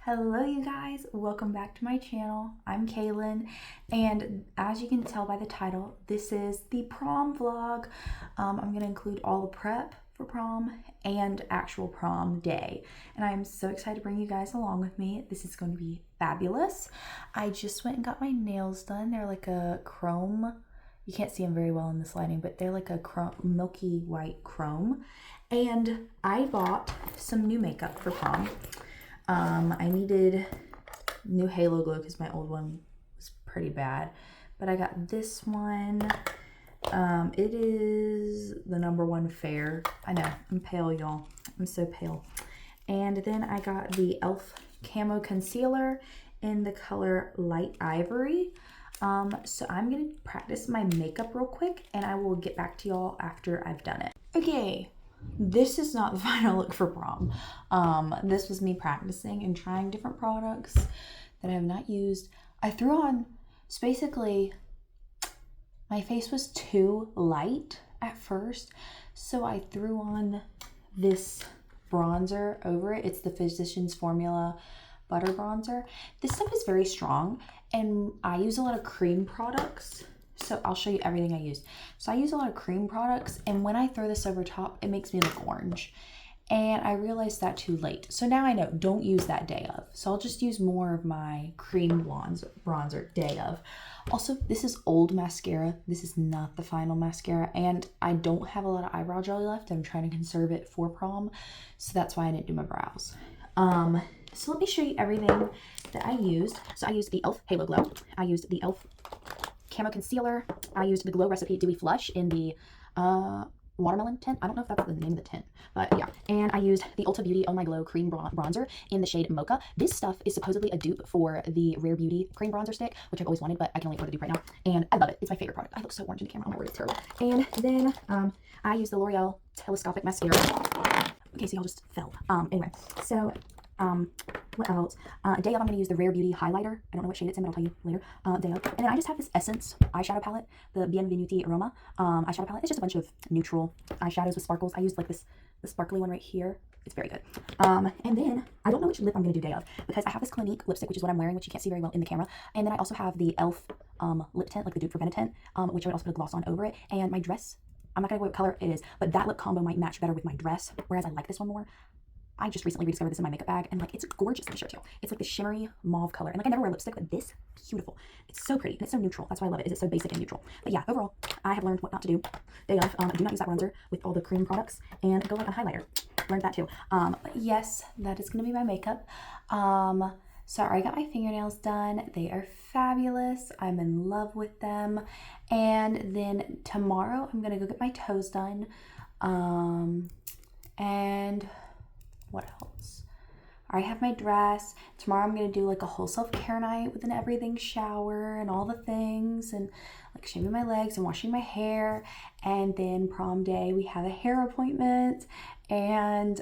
Hello you guys, welcome back to my channel. I'm Kaylin, and as you can tell by the title, this is the prom vlog. I'm going to include all the prep for prom and actual prom day, and I'm so excited to bring you guys along with me. This is going to be fabulous. I just went and got my nails done. They're like a chrome. You can't see them very well in this lighting, but they're like a milky white chrome. And I bought some new makeup for prom. I needed new halo glow because my old one was pretty bad, but I got this one. It is the #1 fair. I know, I'm pale, y'all. I'm so pale. And then I got the e.l.f. camo concealer in the color light ivory. So I'm gonna practice my makeup real quick and I will get back to y'all after I've done it. Okay. This is not the final look for prom. This was me practicing and trying different products that I have not used. I threw on, so basically, my face was too light at first, so I threw on this bronzer over it. It's the Physicians Formula Butter Bronzer. This stuff is very strong, and I use a lot of cream products. So I'll show you everything I use. So I use a lot of cream products, and when I throw this over top, it makes me look orange. And I realized that too late. So now I know, don't use that day of. So I'll just use more of my cream bronzer day of. Also, this is old mascara. This is not the final mascara, and I don't have a lot of eyebrow jelly left. I'm trying to conserve it for prom, so that's why I didn't do my brows. So let me show you everything that I used. So I used the e.l.f. Halo Glow. I used the e.l.f. Camo concealer. I used the Glow Recipe Dewy Flush in the watermelon tint. I don't know if that's the name of the tint, but yeah. And I used the Ulta Beauty Oh My Glow cream bronzer in the shade Mocha. This stuff is supposedly a dupe for the Rare Beauty cream bronzer stick, which I've always wanted, but I can only afford the dupe right now. And I love it. It's my favorite product. I look so orange in the camera. Oh my word, it's terrible. And then I used the L'Oreal Telescopic Mascara. Okay, so y'all just fell. Anyway, so what else? Day of, I'm going to use the Rare Beauty highlighter. I don't know what shade it's in, but I'll tell you later. Day of. And then I just have this Essence eyeshadow palette, the Bienvenuti Aroma eyeshadow palette. It's just a bunch of neutral eyeshadows with sparkles. I used like this sparkly one right here. It's very good. And then I don't know which lip I'm going to do day of, because I have this Clinique lipstick, which is what I'm wearing, which you can't see very well in the camera. And then I also have the e.l.f. Lip tint, like the dupe for Benetint, which I would also put a gloss on over it. And my dress, I'm not going to know what color it is, but that lip combo might match better with my dress, whereas I like this one more. I just recently rediscovered this in my makeup bag, and like, it's gorgeous. Let me show it to you. It's like the shimmery mauve color, and like, I never wear lipstick, but this, beautiful. It's so pretty, and it's so neutral. That's why I love it, is it's so basic and neutral. But yeah, overall, I have learned what not to do. Day of, do not use that bronzer with all the cream products, and go like a highlighter. Learned that too. But yes, that is gonna be my makeup. So I already got my fingernails done. They are fabulous. I'm in love with them. And then tomorrow, I'm gonna go get my toes done. And what else? I have my dress. Tomorrow I'm going to do like a whole self-care night with an everything shower and all the things, and like shaving my legs and washing my hair. And then prom day, we have a hair appointment, and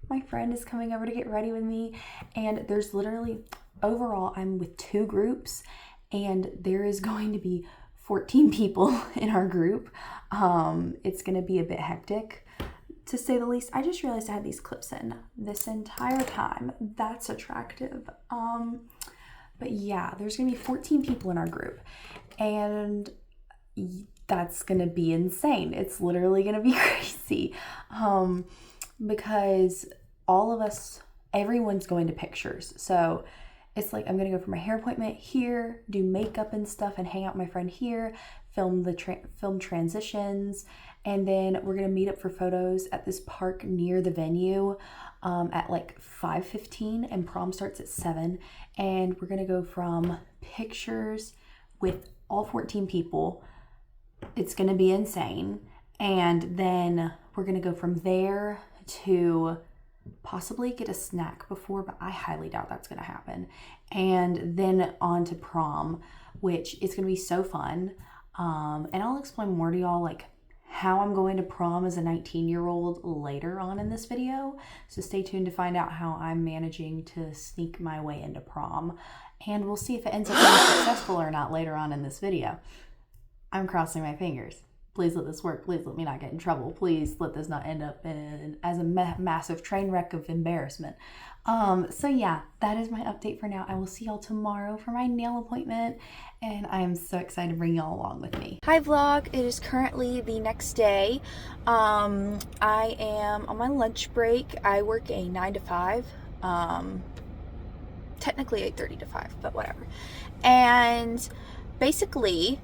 my friend is coming over to get ready with me. And there's literally, overall, I'm with 2 groups, and there is going to be 14 people in our group. It's going to be a bit hectic, to say the least. I just realized I had these clips in this entire time. That's attractive. But yeah, there's gonna be 14 people in our group, and that's gonna be insane. It's literally gonna be crazy, because all of us, everyone's going to pictures. So it's like, I'm gonna go for my hair appointment here, do makeup and stuff, and hang out with my friend here, film the film transitions, and then we're gonna meet up for photos at this park near the venue at like 5:15, and prom starts at 7. And we're gonna go from pictures with all 14 people. It's gonna be insane. And then we're gonna go from there to possibly get a snack before, but I highly doubt that's gonna happen. And then on to prom, which is gonna be so fun. And I'll explain more to y'all, like how I'm going to prom as a 19-year-old later on in this video. So stay tuned to find out how I'm managing to sneak my way into prom. And we'll see if it ends up being successful or not later on in this video. I'm crossing my fingers. please let this work. Please let me not get in trouble. Please let this not end up as a massive train wreck of embarrassment. So yeah, that is my update for now. I will see y'all tomorrow for my nail appointment, and I am so excited to bring y'all along with me. Hi vlog, it is currently the next day. I am on my lunch break. I work a 9 to 5, technically 8:30 to 5, but whatever. And basically,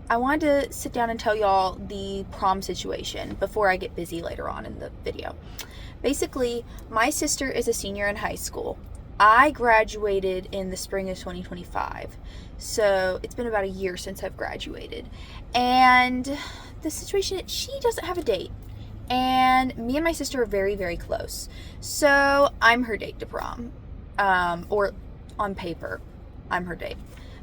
I wanted to sit down and tell y'all the prom situation before I get busy later on in the video. Basically, my sister is a senior in high school. I graduated in the spring of 2025. So it's been about a year since I've graduated. And the situation, she doesn't have a date. And me and my sister are very, very close. So I'm her date to prom. Or on paper, I'm her date.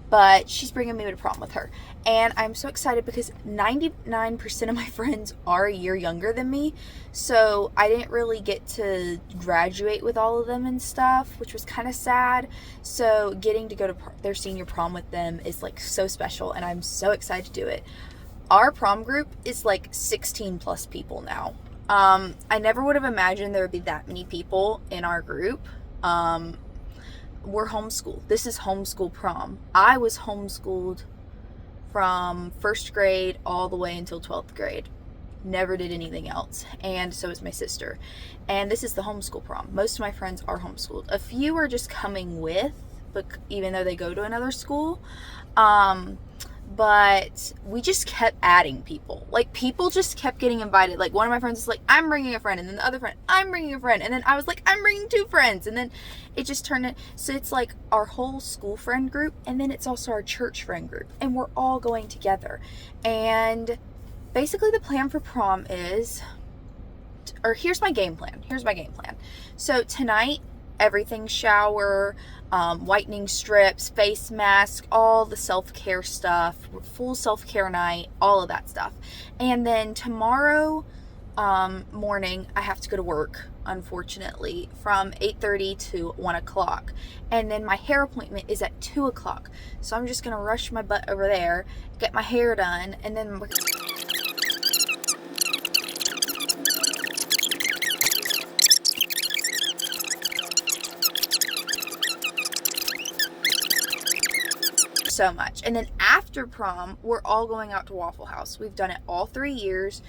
But she's bringing me to prom with her. And I'm so excited because 99% of my friends are a year younger than me. So I didn't really get to graduate with all of them and stuff, which was kind of sad. So getting to go to their senior prom with them is like so special, and I'm so excited to do it. Our prom group is like 16 plus people now. I never would have imagined there would be that many people in our group. We're homeschooled. This is homeschool prom. I was homeschooled from 1st grade all the way until 12th grade. Never did anything else. And so is my sister. And this is the homeschool prom. Most of my friends are homeschooled. A few are just coming with, but even though they go to another school. But we just kept adding people. Like, people just kept getting invited. Like, one of my friends was like, I'm bringing a friend. And then the other friend, I'm bringing a friend. And then I was like, I'm bringing 2 friends. And then it just turned it. So it's like our whole school friend group. And then it's also our church friend group. And we're all going together. And basically the plan for prom is, or here's my game plan. So tonight, everything shower, whitening strips, face mask, all the self-care stuff, full self-care night, all of that stuff. And then tomorrow morning, I have to go to work, unfortunately, from 8:30 to 1 o'clock. And then my hair appointment is at 2 o'clock. So I'm just going to rush my butt over there, get my hair done, and then so much. And then after prom, we're all going out to Waffle House. We've done it all 3 years.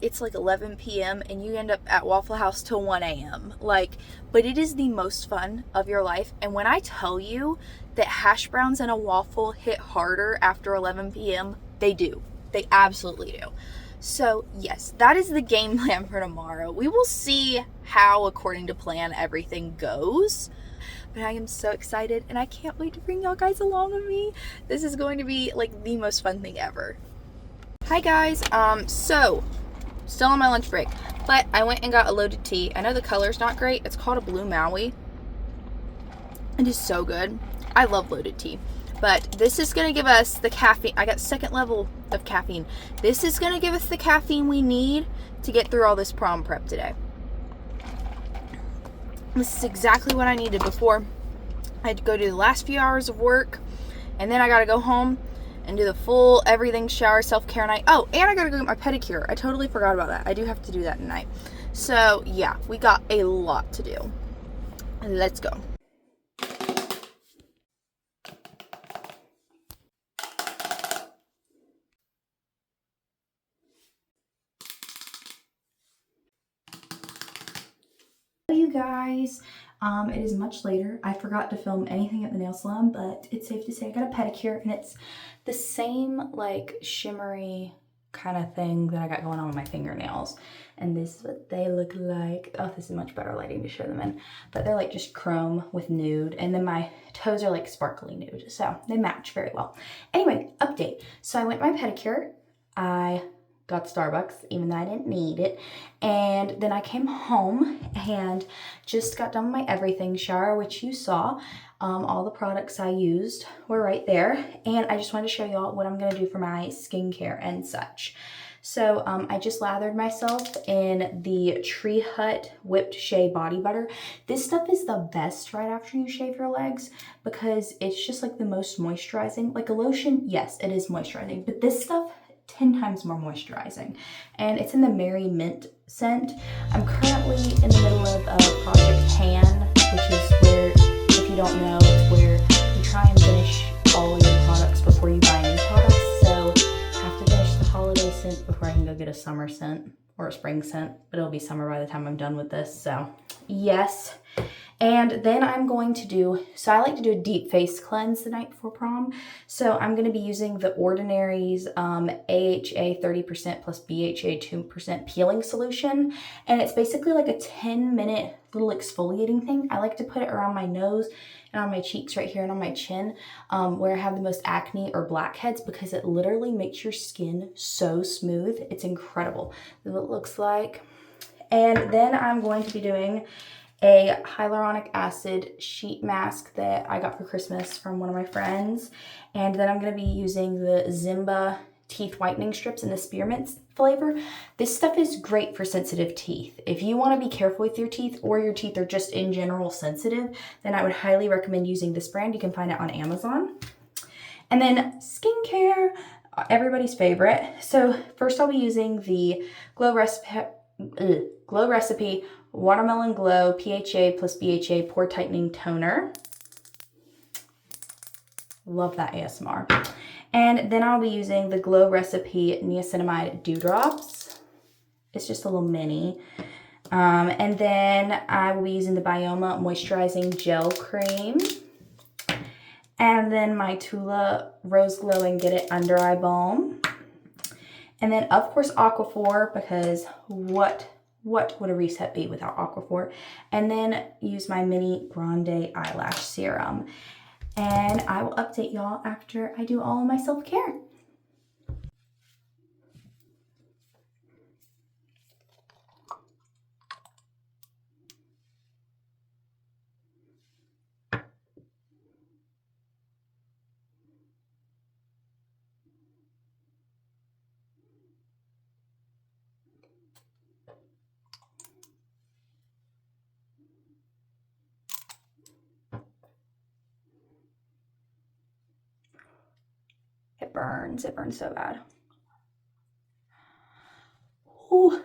It's like 11 p.m. and you end up at Waffle House till 1 a.m. Like, but it is the most fun of your life. And when I tell you that hash browns and a waffle hit harder after 11 p.m., they do. They absolutely do. So yes, that is the game plan for tomorrow. We will see how, according to plan, everything goes. But I am so excited, and I can't wait to bring y'all guys along with me. This is going to be like the most fun thing ever. Hi guys, so still on my lunch break, but I went and got a loaded tea. I know the color's not great. It's called a Blue Maui. It is so good. I love loaded tea. But this is going to give us the caffeine. I got 2nd level of caffeine. This is going to give us the caffeine we need to get through all this prom prep today. This is exactly what I needed before I had to go do the last few hours of work. And then I got to go home and do the full everything shower, self-care night. Oh, and I got to go get my pedicure. I totally forgot about that. I do have to do that tonight. So, yeah, we got a lot to do. Let's go. You guys, it is much later. I forgot to film anything at the nail salon, but it's safe to say I got a pedicure, and it's the same like shimmery kind of thing that I got going on with my fingernails. And this is what they look like. Oh, this is much better lighting to show them in, but they're like just chrome with nude, and then my toes are like sparkly nude, so they match very well. Anyway, update. So I went to my pedicure. I got Starbucks, even though I didn't need it. And then I came home and just got done with my everything shower, which you saw. All the products I used were right there. And I just wanted to show y'all what I'm going to do for my skincare and such. So I just lathered myself in the Tree Hut Whipped Shea Body Butter. This stuff is the best right after you shave your legs because it's just like the most moisturizing. Like a lotion, yes, it is moisturizing, but this stuff 10 times more moisturizing. And it's in the Merry Mint scent. I'm currently in the middle of Project Pan, which is where, if you don't know, it's where you try and finish all of your products before you buy new products. So I have to finish the holiday scent before I can go get a summer scent or a spring scent, but it'll be summer by the time I'm done with this. So yes. And then I'm going to do, so I like to do a deep face cleanse the night before prom. So I'm going to be using the Ordinary's AHA 30% plus BHA 2% peeling solution. And it's basically like a 10-minute little exfoliating thing. I like to put it around my nose and on my cheeks right here and on my chin where I have the most acne or blackheads, because it literally makes your skin so smooth. It's incredible. That's what it looks like. And then I'm going to be doing a hyaluronic acid sheet mask that I got for Christmas from one of my friends. And then I'm going to be using the Zimba teeth whitening strips in the spearmint flavor. This stuff is great for sensitive teeth. If you want to be careful with your teeth, or your teeth are just in general sensitive, then I would highly recommend using this brand. You can find it on Amazon. And then skincare, everybody's favorite. So first I'll be using the Glow Recipe Watermelon Glow PHA plus BHA Pore Tightening Toner. Love that ASMR. And then I'll be using the Glow Recipe Niacinamide Dewdrops. It's just a little mini. And then I will be using the Bioma Moisturizing Gel Cream. And then my Tula Rose Glow and Get It Under Eye Balm. And then, of course, Aquaphor, because what would a reset be without Aquaphor? And then use my mini Grande eyelash serum. And I will update y'all after I do all of my self-care. It burns so bad. Ooh.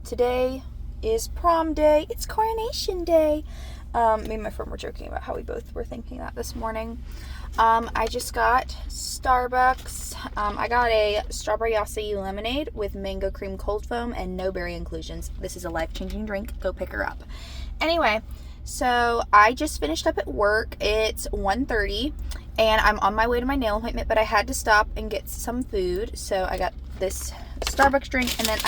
Today is prom day. It's coronation day. Me and my friend were joking about how we both were thinking that this morning. I just got Starbucks. I got a strawberry acai lemonade with mango cream cold foam and no berry inclusions. This is a life-changing drink. Go pick her up. Anyway, so I just finished up at work. It's 1:30 and I'm on my way to my nail appointment, but I had to stop and get some food. So I got this Starbucks drink, and then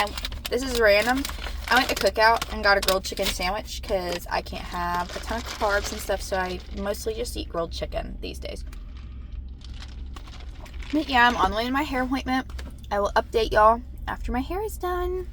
this is random. I went to Cookout and got a grilled chicken sandwich because I can't have a ton of carbs and stuff, so I mostly just eat grilled chicken these days. But yeah, I'm on the way to my hair appointment. I will update y'all after my hair is done.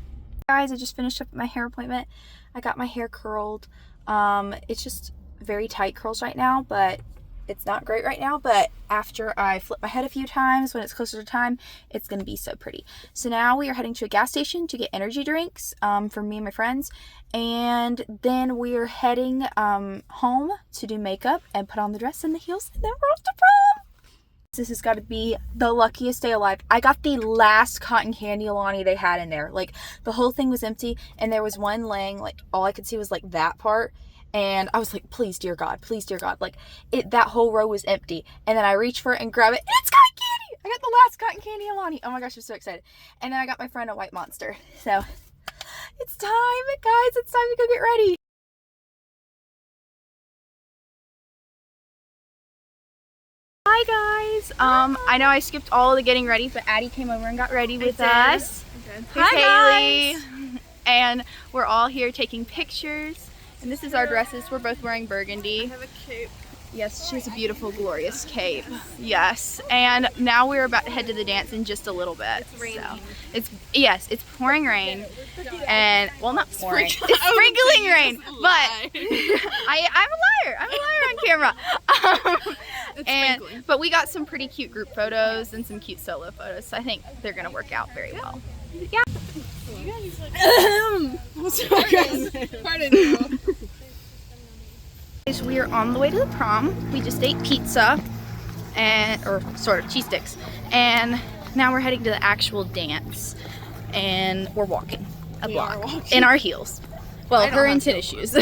Guys, I just finished up my hair appointment. I got my hair curled. It's just very tight curls right now, but it's not great right now, but after I flip my head a few times, when it's closer to time, it's going to be so pretty. So now we are heading to a gas station to get energy drinks for me and my friends, and then we are heading home to do makeup and put on the dress and the heels, and then we're off to prom. This has got to be the luckiest day alive. I got the last cotton candy Alani they had in there. Like, the whole thing was empty, and there was one laying, like, all I could see was, like, that part. And I was like, please, dear God, like, that whole row was empty. And then I reached for it and grab it, and it's cotton candy! I got the last cotton candy Alani. Oh my gosh, I'm so excited. And then I got my friend a white Monster. So, it's time, guys. It's time to go get ready. Hi guys. I know I skipped all the getting ready, but Addie came over and got ready with us. Hi guys. And we're all here taking pictures. And this is our dresses. We're both wearing burgundy. I have a cape. Yes, she has a beautiful, glorious cape. Yes. And now we're about to head to the dance in just a little bit. It's raining. So it's pouring rain. And well, not pouring. It's sprinkling rain. But I'm a liar. I'm a liar on camera. But we got some pretty cute group photos and some cute solo photos. So I think they're gonna work out very well. Yeah. Pardon. We are on the way to the prom. We just ate pizza or sort of cheese sticks, and now we're heading to the actual dance, and we're walking a block in our heels. Well, her in tennis shoes.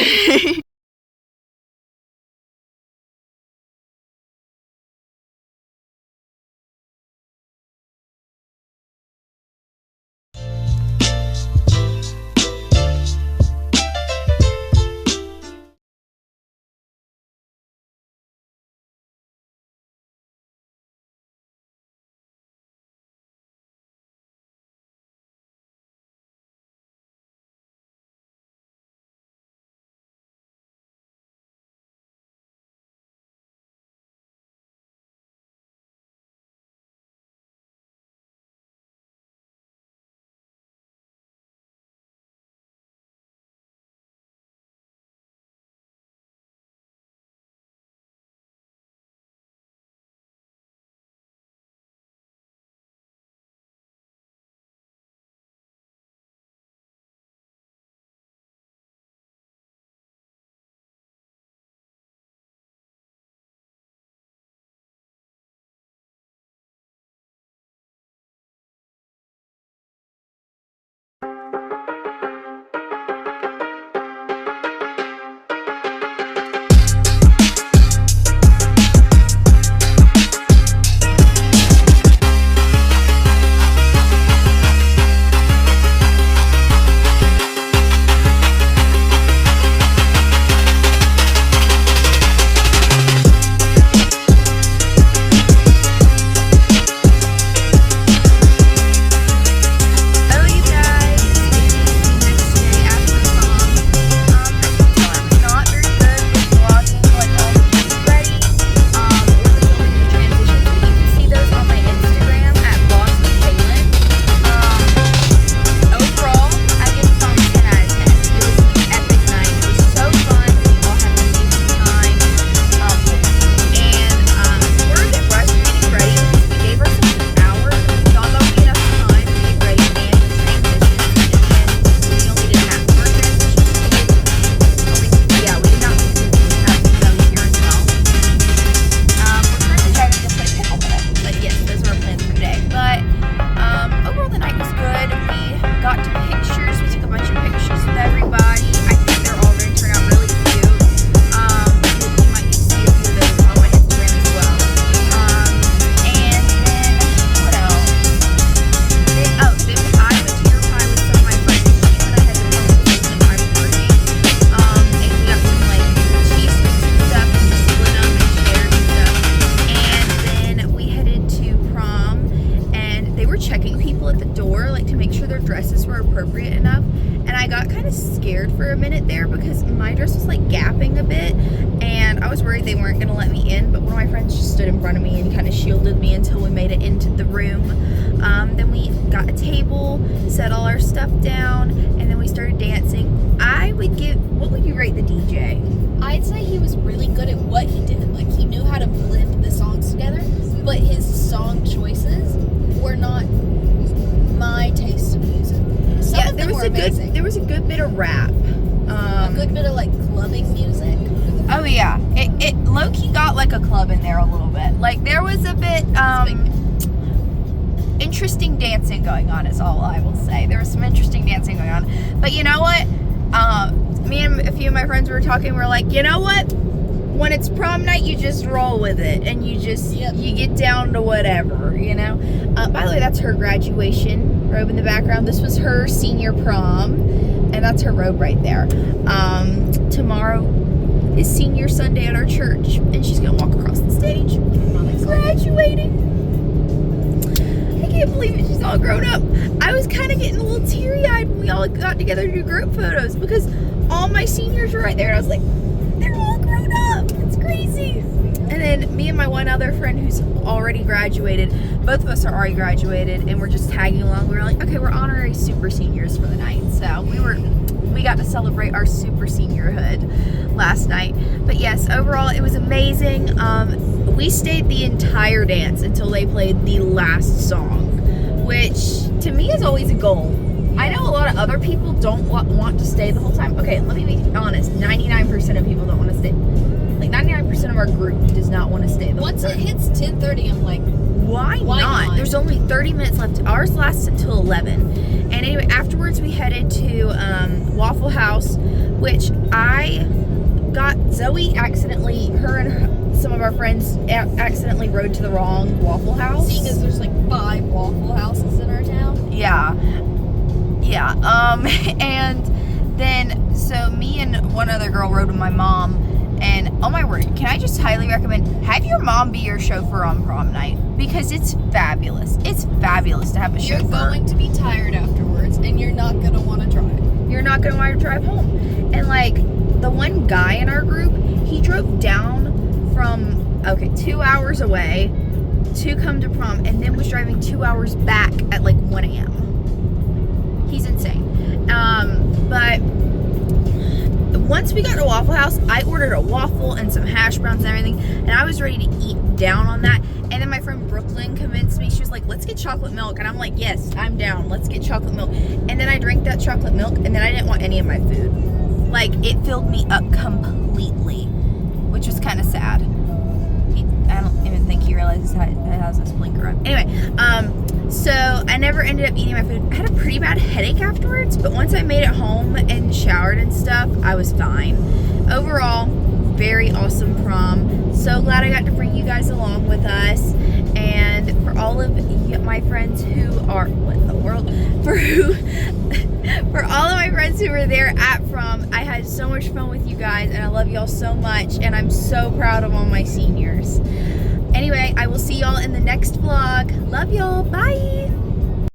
for a minute there because my dress was like gapping a bit and I was worried they weren't gonna let me in, but one of my friends just stood in front of me and kind of shielded me until we made it into the room. Then we got a table, set all our stuff down, and then we started dancing. What would you rate the DJ? I'd say he was really good at what he did. Like, he knew how to blend the songs together, but his song choices were not my taste of music. Some of them were amazing. There was a good bit of rap. A good bit of, like, clubbing music. Oh, yeah. It low-key got, like, a club in there a little bit. Like, there was a bit, interesting dancing going on is all I will say. There was some interesting dancing going on. But you know what? Me and a few of my friends were talking. We're like, you know what? When it's prom night, you just roll with it, and you just you get down to whatever, you know. By the way, that's her graduation robe in the background. This was her senior prom, and that's her robe right there. Tomorrow is senior Sunday at our church, and she's gonna walk across the stage, graduating. I can't believe it. She's all grown up. I was kind of getting a little teary-eyed when we all got together to do group photos because all my seniors were right there, and I was like, they're all grown up. It's crazy. And then me and my one other friend who's already graduated, both of us are already graduated, and we're just tagging along. We were like, okay, we're honorary super seniors for the night. So we got to celebrate our super seniorhood last night. But yes, overall it was amazing. We stayed the entire dance until they played the last song, which to me is always a goal. I know a lot of other people don't want to stay the whole time. Okay, let me be honest. 99% of people don't want to stay. Like 99% of our group does not want to stay the whole time. Once it hits 10:30, I'm like, why not? There's only 30 minutes left. Ours lasts until 11. And anyway, afterwards we headed to Waffle House, which I got Zoe accidentally, her and some of our friends accidentally rode to the wrong Waffle House. Seeing as there's like 5 Waffle Houses in our town. Yeah. And then, so me and one other girl rode with my mom, and oh my word, can I just highly recommend, have your mom be your chauffeur on prom night, because it's fabulous. It's fabulous to have a chauffeur. You're going to be tired afterwards, and you're not going to want to drive. You're not going to want to drive home. And like, the one guy in our group, he drove down from, 2 hours away to come to prom, and then was driving 2 hours back at like 1 a.m. He's insane. But once we got to Waffle House, I ordered a waffle and some hash browns and everything, and I was ready to eat down on that. And then my friend Brooklyn convinced me. She was like, let's get chocolate milk. And I'm like, yes, I'm down. Let's get chocolate milk. And then I drank that chocolate milk, and then I didn't want any of my food. Like, it filled me up completely, which was kind of sad. I don't even think he realizes how it has this blinker on. Anyway, so I never ended up eating my food. I had a pretty bad headache afterwards, but once I made it home and showered and stuff, I was fine. Overall, very awesome prom. So glad I got to bring you guys along with us. And for all of my friends who are, what in the world? For all of my friends who were there at prom, I had so much fun with you guys, and I love y'all so much, and I'm so proud of all my seniors. Anyway, I will see y'all in the next vlog. Love y'all. Bye.